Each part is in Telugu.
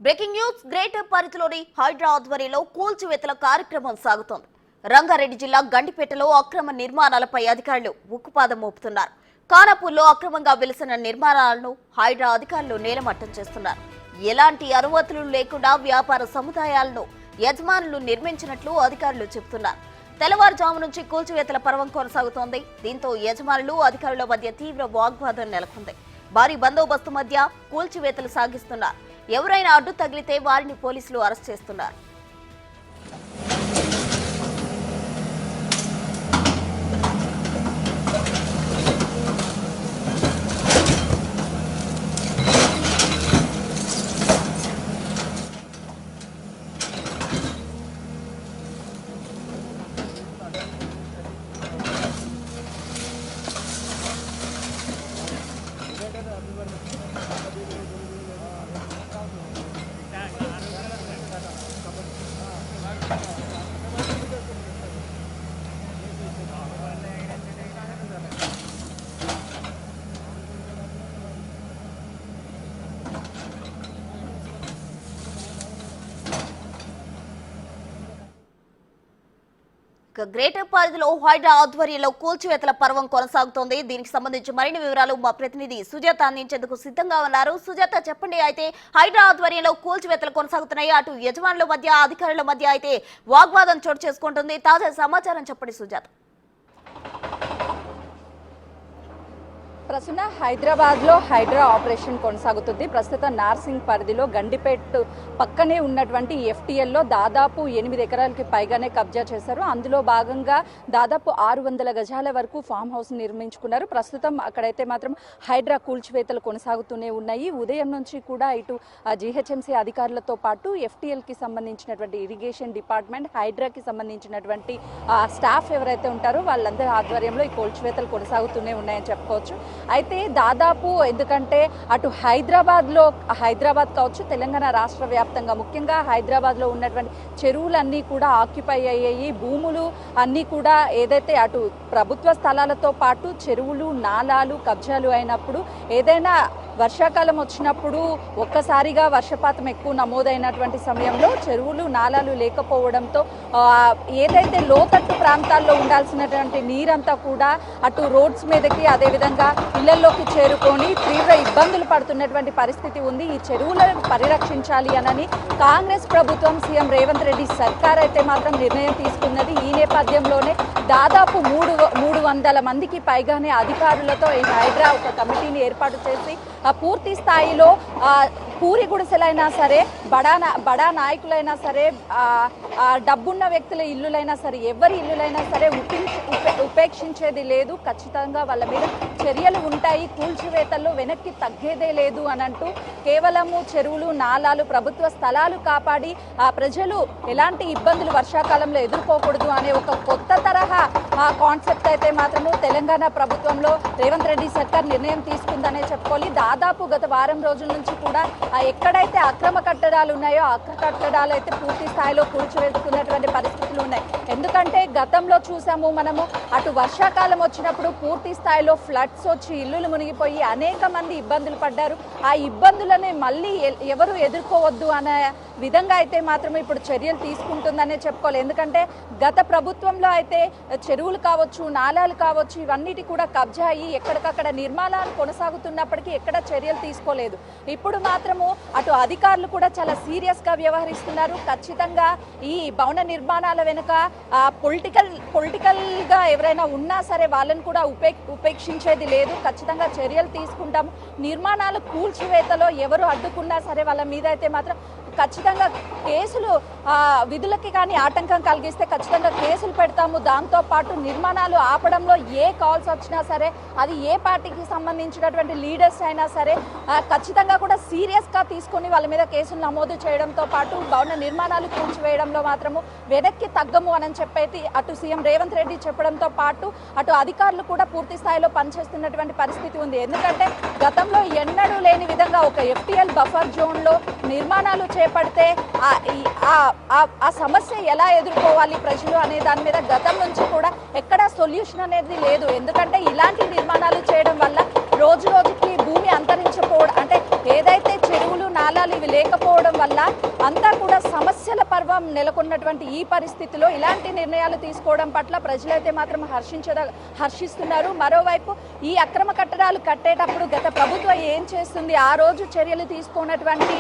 బ్రేకింగ్ న్యూస్ గ్రేటర్ పరిధిలోని హైడ్రా ఆధ్వర్యంలో కూల్చివేతల కార్యక్రమం సాగుతోంది. రంగారెడ్డి జిల్లా గండిపేటలో అక్రమ నిర్మాణాలపై అధికారులు ఉక్కుపాదం మోపుతున్నారు. ఖానాపూర్లో అక్రమంగా వెలిసిన నిర్మాణాలను హైడ్రా అధికారులు నేలమట్టం చేస్తున్నారు. ఎలాంటి అనుమతులు లేకుండా వ్యాపార సముదాయాలను యజమానులు నిర్మించినట్లు అధికారులు చెబుతున్నారు. తెల్లవారుజాము నుంచి కూల్చివేతల పర్వం కొనసాగుతోంది. దీంతో యజమానులు అధికారుల మధ్య తీవ్ర వాగ్వాదం నెలకొంది. భారీ బందోబస్తు మధ్య కూల్చివేతలు సాగిస్తున్నారు. ఎవరైనా అడ్డు తగిలితే వారిని పోలీసులు అరెస్ట్ చేస్తున్నారు. గ్రేటర్ పరిధిలో హైడ్రా ఆధ్వర్యంలో కూల్చివేతల పర్వం కొనసాగుతోంది. దీనికి సంబంధించి మరిన్ని వివరాలు మా ప్రతినిధి సుజాత అందించేందుకు సిద్ధంగా ఉన్నారు. సుజాత, చెప్పండి. అయితే హైడ్రా ఆధ్వర్యంలో కూల్చివేతలు కొనసాగుతున్నాయి. అటు యజమానుల మధ్య అధికారుల మధ్య అయితే వాగ్వాదం చోటు చేసుకుంటుంది. తాజా సమాచారం చెప్పండి సుజాత. ప్రస్తుతం హైదరాబాద్లో హైడ్రా ఆపరేషన్ కొనసాగుతుంది. ప్రస్తుతం నార్సింగ్ పరిధిలో గండిపేట్ పక్కనే ఉన్నటువంటి ఎఫ్టీఎల్లో దాదాపు 8 ఎకరాలకి పైగానే కబ్జా చేశారు. అందులో భాగంగా దాదాపు 600 గజాల వరకు ఫామ్ హౌస్ నిర్మించుకున్నారు. ప్రస్తుతం అక్కడైతే మాత్రం హైడ్రా కూల్చివేతలు కొనసాగుతూనే ఉన్నాయి. ఉదయం నుంచి కూడా ఇటు జీహెచ్ఎంసీ అధికారులతో పాటు ఎఫ్టీఎల్కి సంబంధించినటువంటి ఇరిగేషన్ డిపార్ట్మెంట్, హైడ్రాకి సంబంధించినటువంటి స్టాఫ్ ఎవరైతే ఉంటారో వాళ్ళందరి ఆధ్వర్యంలో ఈ కూల్చివేతలు కొనసాగుతూనే ఉన్నాయని చెప్పుకోవచ్చు. అయితే దాదాపు ఎందుకంటే అటు హైదరాబాద్ కావచ్చు, తెలంగాణ రాష్ట్ర వ్యాప్తంగా ముఖ్యంగా హైదరాబాద్లో ఉన్నటువంటి చెరువులన్నీ కూడా ఆక్యుపై అయ్యాయి. భూములు అన్నీ కూడా ఏదైతే అటు ప్రభుత్వ స్థలాలతో పాటు చెరువులు, నాలాలు కబ్జాలు అయినప్పుడు ఏదైనా వర్షాకాలం వచ్చినప్పుడు ఒక్కసారిగా వర్షపాతం ఎక్కువ నమోదైనటువంటి సమయంలో చెరువులు, నాలాలు లేకపోవడంతో ఏదైతే లోతట్టు ప్రాంతాల్లో ఉండాల్సినటువంటి నీరంతా కూడా అటు రోడ్స్ మీదకి, అదేవిధంగా ఇళ్లలోకి చేరుకొని తీవ్ర ఇబ్బందులు పడుతున్నటువంటి పరిస్థితి ఉంది. ఈ చెరువులను పరిరక్షించాలి అని కాంగ్రెస్ ప్రభుత్వం, సీఎం రేవంత్ రెడ్డి సర్కార్ అయితే మాత్రం నిర్ణయం తీసుకున్నది. ఈ నేపథ్యంలోనే దాదాపు 300 మందికి పైగానే అధికారులతో ఈ హైడ్రా ఒక కమిటీని ఏర్పాటు చేసి పూర్తి స్థాయిలో పూరి గుడిసెలైనా సరే, బడా నాయకులైనా సరే, డబ్బున్న వ్యక్తుల ఇల్లులైనా సరే, ఎవరి ఇల్లులైనా సరే ఉపేక్షించేది లేదు. ఖచ్చితంగా వాళ్ళ మీద చర్యలు ఉంటాయి. కూల్చివేతల్లో వెనక్కి తగ్గేదే లేదు అని అంటూ కేవలము చెరువులు, నాలాలు, ప్రభుత్వ స్థలాలు కాపాడి ప్రజలు ఎలాంటి ఇబ్బందులు వర్షాకాలంలో ఎదుర్కోకూడదు అనే ఒక కొత్త తరహా కాన్సెప్ట్ అయితే మాత్రము తెలంగాణ ప్రభుత్వంలో రేవంత్ రెడ్డి సర్కార్ నిర్ణయం తీసుకుందనే చెప్పుకోవాలి. దాదాపు గత వారం రోజుల నుంచి కూడా ఎక్కడైతే అక్రమ కట్టడాలు ఉన్నాయో అక్రమ కట్టడాలు అయితే పూర్తి స్థాయిలో కూల్చివేసుకున్నటువంటి పరిస్థితులు ఉన్నాయి. ఎందుకంటే గతంలో చూసాము మనము, అటు వర్షాకాలం వచ్చినప్పుడు పూర్తి స్థాయిలో ఫ్లడ్స్ వచ్చి ఇల్లులు మునిగిపోయి అనేక మంది ఇబ్బందులు పడ్డారు. ఆ ఇబ్బందులని మళ్ళీ ఎవరు ఎదుర్కోవద్దు అనే విధంగా అయితే మాత్రం ఇప్పుడు చర్యలు తీసుకుంటుందనే చెప్పుకోవాలి. ఎందుకంటే గత ప్రభుత్వంలో అయితే చెరువులు కావచ్చు, నాలాలు కావచ్చు, ఇవన్నిటి కూడా కబ్జా అయ్యి ఎక్కడికక్కడ నిర్మాణాలు కొనసాగుతున్నప్పటికీ ఎక్కడ చర్యలు తీసుకోలేదు. ఇప్పుడు మాత్రము అటు అధికారులు కూడా చాలా సీరియస్గా వ్యవహరిస్తున్నారు. ఖచ్చితంగా ఈ భవన నిర్మాణాల వెనుక పొలిటికల్గా ఎవరైనా ఉన్నా సరే వాళ్ళని కూడా ఉపేక్షించేది లేదు. ఖచ్చితంగా చర్యలు తీసుకుంటాము. నిర్మాణాలు కూల్చివేతలో ఎవరు అడ్డుకున్నా సరే వాళ్ళ మీద అయితే మాత్రం ఖచ్చితంగా కేసులు, విధులకి కానీ ఆటంకం కలిగిస్తే ఖచ్చితంగా కేసులు పెడతాము. దాంతోపాటు నిర్మాణాలు ఆపడంలో ఏ కాల్స్ వచ్చినా సరే, అది ఏ పార్టీకి సంబంధించినటువంటి లీడర్స్ అయినా సరే ఖచ్చితంగా కూడా సీరియస్గా తీసుకొని వాళ్ళ మీద కేసులు నమోదు చేయడంతో పాటు భవన నిర్మాణాలు కూల్చివేయడంలో మాత్రము వెనక్కి తగ్గము అని చెప్పేసి అటు సీఎం రేవంత్ రెడ్డి చెప్పడంతో పాటు అటు అధికారులు కూడా పూర్తి స్థాయిలో పనిచేస్తున్నటువంటి పరిస్థితి ఉంది. ఎందుకంటే గతంలో ఎన్నడూ లేని విధంగా ఒక ఎఫ్టీఎల్ బఫర్ జోన్లో నిర్మాణాలు చేపడితే ఆ సమస్య ఎలా ఎదుర్కోవాలి ప్రజలు అనే దాని మీద గతం నుంచి కూడా ఎక్కడా సొల్యూషన్ అనేది లేదు. ఎందుకంటే ఇలాంటి నిర్మాణాలు చేయడం వల్ల రోజు రోజుకి భూమి అంతరించిపోవడం, అంటే ఏదైతే చెరువులు, నాలాలు లేకపోవడం వల్ల అంతా కూడా సమస్యల పర్వం నెలకొన్నటువంటి ఈ పరిస్థితిలో ఇలాంటి నిర్ణయాలు తీసుకోవడం పట్ల ప్రజలైతే మాత్రం హర్షిస్తున్నారు. మరోవైపు ఈ అక్రమ కట్టడాలు కట్టేటప్పుడు గత ప్రభుత్వం ఏం చేస్తుంది, ఆ రోజు చర్యలు తీసుకున్నటువంటి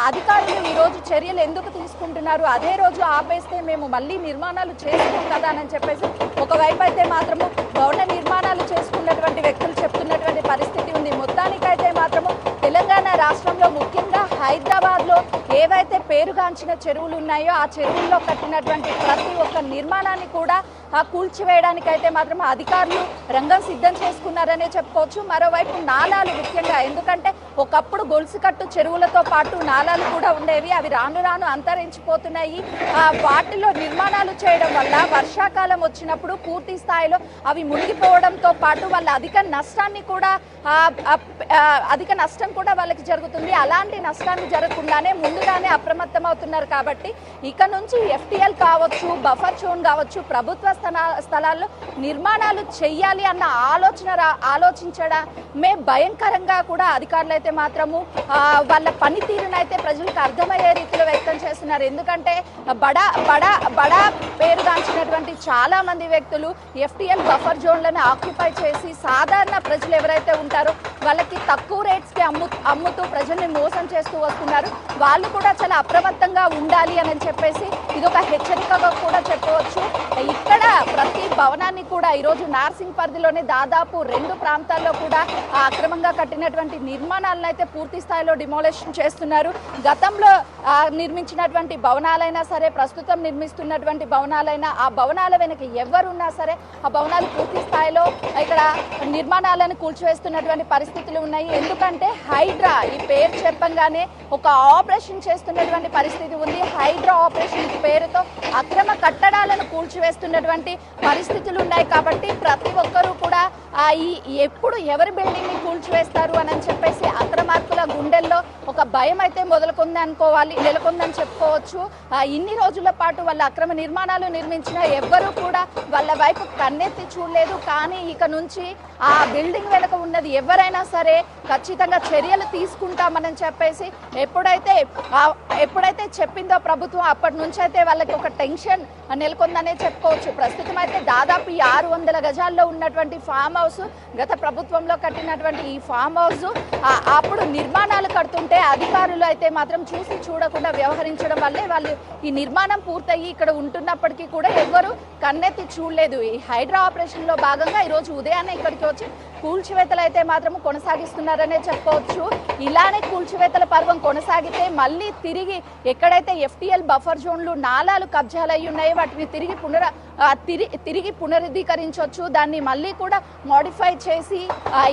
అధికారులు ఈ రోజు చర్యలు ఎందుకు తీసుకుంటున్నారు, అదే రోజు ఆపేస్తే మేము మళ్ళీ నిర్మాణాలు చేసుకోం కదా అని చెప్పేసి ఒకవైపు అయితే మాత్రము భవన నిర్మాణాలు చేసుకున్నటువంటి వ్యక్తులు చెప్తున్నటువంటి పరిస్థితి ఉంది. మొత్తానికైతే మాత్రము తెలంగాణ రాష్ట్రంలో ముఖ్యంగా హైదరాబాద్లో ఏవైతే పేరుగాంచిన చెరువులు ఉన్నాయో ఆ చెరువుల్లో కట్టినటువంటి ప్రతి ఒక్క నిర్మాణాన్ని కూడా కూల్చివేయడానికైతే మాత్రం అధికారులు రంగం సిద్ధం చేసుకున్నారనే చెప్పుకోవచ్చు. మరోవైపు నాలాలు ముఖ్యంగా, ఎందుకంటే ఒకప్పుడు గొలుసుకట్టు చెరువులతో పాటు నాలాలు కూడా ఉండేవి, అవి రాను రాను అంతరించిపోతున్నాయి. వాటిలో నిర్మాణాలు చేయడం వల్ల వర్షాకాలం వచ్చినప్పుడు పూర్తి స్థాయిలో అవి మునిగిపోవడంతో పాటు వాళ్ళ అధిక నష్టం కూడా వాళ్ళకి జరుగుతుంది. అలాంటి నష్టాన్ని జరగకుండానే ముందుగానే అప్రమత్తం అవుతున్నారు. కాబట్టి ఇక నుంచి FTL కావచ్చు, బఫర్ జోన్ కావచ్చు, ప్రభుత్వ స్థలాల్లో నిర్మాణాలు చెయ్యాలి అన్న ఆలోచించడమే భయంకరంగా కూడా అధికారులు అయితే మాత్రము వాళ్ళ పనితీరునైతే ప్రజలకు అర్థమయ్యే రీతిలో వ్యక్తం చేస్తున్నారు. ఎందుకంటే బడా పేరుగాంచినటువంటి చాలా మంది వ్యక్తులు FTL బఫర్ జోన్లను ఆక్యుపై చేసి సాధారణ ప్రజలు ఎవరైతే ఉంటారో వాళ్ళకి తక్కువ రేట్స్కి అమ్ముతూ ప్రజల్ని మోసం చేస్తూ వస్తున్నారు. వాళ్ళు కూడా చాలా అప్రమత్తంగా ఉండాలి అని చెప్పేసి ఇదొక హెచ్చరికగా కూడా చెప్పవచ్చు. ఇక్కడ ప్రతి భవనాన్ని కూడా ఈరోజు నార్సింగ్ పరిధిలోనే దాదాపు 2 ప్రాంతాల్లో కూడా అక్రమంగా కట్టినటువంటి నిర్మాణాలను అయితే పూర్తి స్థాయిలో డిమాలిషన్ చేస్తున్నారు. గతంలో నిర్మించినటువంటి భవనాలైనా సరే, ప్రస్తుతం నిర్మిస్తున్నటువంటి భవనాలైనా, ఆ భవనాల వెనక ఎవరున్నా సరే ఆ భవనాలు పూర్తి స్థాయిలో ఇక్కడ నిర్మాణాలను కూల్చివేస్తున్నటువంటి పరిస్థితులు ఉన్నాయి. ఎందుకంటే హైడ్రా ఈ పేరు చెప్పంగానే ఒక ఆపరేషన్ చేస్తున్నటువంటి పరిస్థితి ఉంది. హైడ్రా ఆపరేషన్ పేరుతో అక్రమ కట్టడాలను కూల్చివేస్తున్నటువంటి పరిస్థితులు ఉన్నాయి. కాబట్టి ప్రతి ఒక్కరూ కూడా ఎప్పుడు ఎవరి బిల్డింగ్ ని కూల్చివేస్తారు అని చెప్పేసి అక్రమార్కుల గుండెల్లో ఒక భయం అయితే నెలకొందని చెప్పుకోవచ్చు. ఇన్ని రోజుల పాటు వాళ్ళ అక్రమ నిర్మాణాలు నిర్మించిన ఎవ్వరూ కూడా వాళ్ళ వైపు కన్నెత్తి చూడలేదు. కానీ ఇక నుంచి ఆ బిల్డింగ్ వెనుక ఉన్నది ఎవరైనా సరే ఖచ్చితంగా చర్యలు తీసుకుంటామని చెప్పేసి ఎప్పుడైతే చెప్పిందో ప్రభుత్వం అప్పటి నుంచి అయితే వాళ్ళకి ఒక టెన్షన్ నెలకొందనే చెప్పుకోవచ్చు. ప్రస్తుతం అయితే దాదాపు 600 గజాల్లో ఉన్నటువంటి ఫామ్ హౌస్, గత ప్రభుత్వంలో కట్టినటువంటి ఈ ఫామ్ హౌస్ అప్పుడు నిర్మాణాలు కడుతుంటే అధికారులు అయితే మాత్రం చూసి చూడకుండా వ్యవహరించడం వల్లే వాళ్ళు ఈ నిర్మాణం పూర్తయి ఇక్కడ ఉంటున్నప్పటికీ కూడా ఎవ్వరూ కన్నెత్తి చూడలేదు. ఈ హైడ్రా ఆపరేషన్ లో భాగంగా ఈరోజు ఉదయాన్నే ఇక్కడికి వచ్చి కూల్చివేతలు అయితే మాత్రం కొనసాగిస్తున్నారనే చెప్పుకోవచ్చు. ఇలానే కూల్చివేతల పర్వం కొనసాగితే మళ్ళీ తిరిగి ఎక్కడైతే FTL బఫర్ జోన్లు నాలాలు కబ్జాలు అయి ఉన్నాయో వాటిని తిరిగి పునరుద్ధీకరించవచ్చు. దాన్ని మళ్ళీ కూడా మోడిఫై చేసి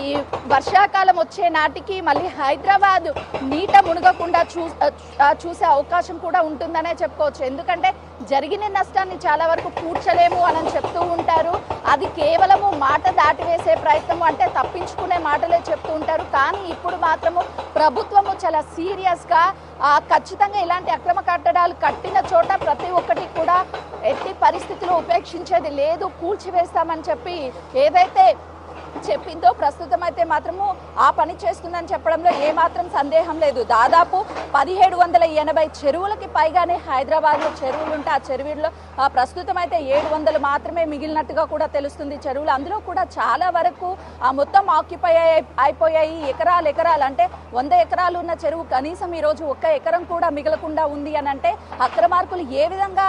ఈ వర్షాకాలం వచ్చే నాటికి మళ్ళీ హైదరాబాద్ నీట మునగకుండా చూసే అవకాశం కూడా ఉంటుందనే చెప్పుకోవచ్చు. ఎందుకంటే జరిగిన నష్టాన్ని చాలా వరకు పూడ్చలేము అని చెప్తూ ఉంటారు. అది కేవలము మాట దాటివేసే ప్రయత్నం, అంటే తప్పించుకునే మాటలే చెప్తూ ఉంటారు. కానీ ఇప్పుడు మాత్రము ప్రభుత్వము చాలా సీరియస్గా ఖచ్చితంగా ఇలాంటి అక్రమ కట్టడాలు కట్టిన చోట ప్రతి ఒక్కటి కూడా ఎట్టి పరిస్థితుల్లో ఉపేక్షించేది లేదు, కూల్చివేస్తామని చెప్పి ఏదైతే చెప్పిందో ప్రస్తుతం అయితే మాత్రము ఆ పని చేస్తుందని చెప్పడంలో ఏమాత్రం సందేహం లేదు. దాదాపు 1780 చెరువులకి పైగానే హైదరాబాద్లో చెరువులు ఉంటే ఆ చెరువుల్లో ప్రస్తుతం అయితే 700 మాత్రమే మిగిలినట్టుగా కూడా తెలుస్తుంది చెరువులు. అందులో కూడా చాలా వరకు మొత్తం ఆక్యుపై అయిపోయాయి. ఎకరాలు అంటే 100 ఎకరాలు ఉన్న చెరువు కనీసం ఈరోజు 1 ఎకరం కూడా మిగలకుండా ఉంది అని అంటే అక్రమార్కులు ఏ విధంగా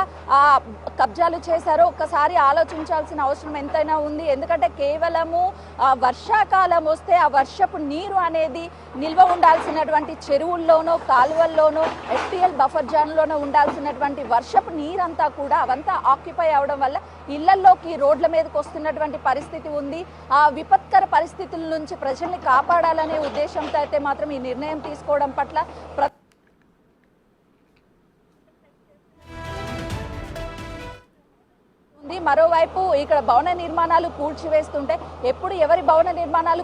కబ్జాలు చేశారో ఒక్కసారి ఆలోచించాల్సిన అవసరం ఎంతైనా ఉంది. ఎందుకంటే కేవలము వర్షాకాలం వస్తే ఆ వర్షపు నీరు అనేది నిల్వ ఉండాల్సినటువంటి చెరువుల్లోనో కాలువల్లోనో FTL బఫర్ జోన్లోనో ఉండాల్సినటువంటి వర్షపు నీరంతా కూడా అవంతా ఆక్యుపై అవడం వల్ల ఇళ్లలోకి రోడ్ల మీదకి వస్తున్నటువంటి పరిస్థితి ఉంది. ఆ విపత్కర పరిస్థితుల నుంచి ప్రజల్ని కాపాడాలనే ఉద్దేశంతో అయితే మాత్రం ఈ నిర్ణయం తీసుకోవడం పట్ల మరోవైపు ఇక్కడ భవన నిర్మాణాలు కూల్చివేస్తుంటే ఎప్పుడు ఎవరి భవన నిర్మాణాలు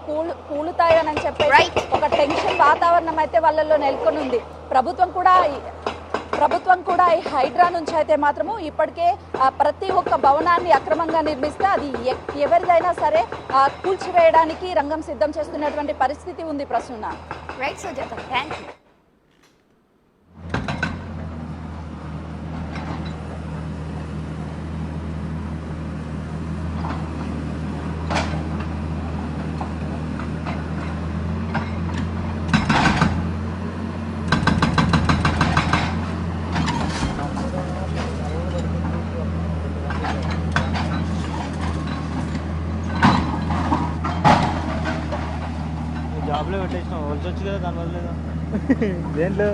కూలుతాయని చెప్పేసి ఒక టెన్షన్ వాతావరణం అయితే వాళ్ళల్లో నెలకొని ఉంది. ప్రభుత్వం కూడా ఈ హైడ్రా నుంచి అయితే మాత్రము ఇప్పటికే ప్రతి ఒక్క భవనాన్ని అక్రమంగా నిర్మిస్తే అది ఎవరిదైనా సరే కూల్చివేయడానికి రంగం సిద్ధం చేస్తున్నటువంటి పరిస్థితి ఉంది ప్రస్తుతం. Right Sujatha, thank you. షాప్లో పెట్టేసినాం వచ్చి కదా దాని వల్ల దేంట్లో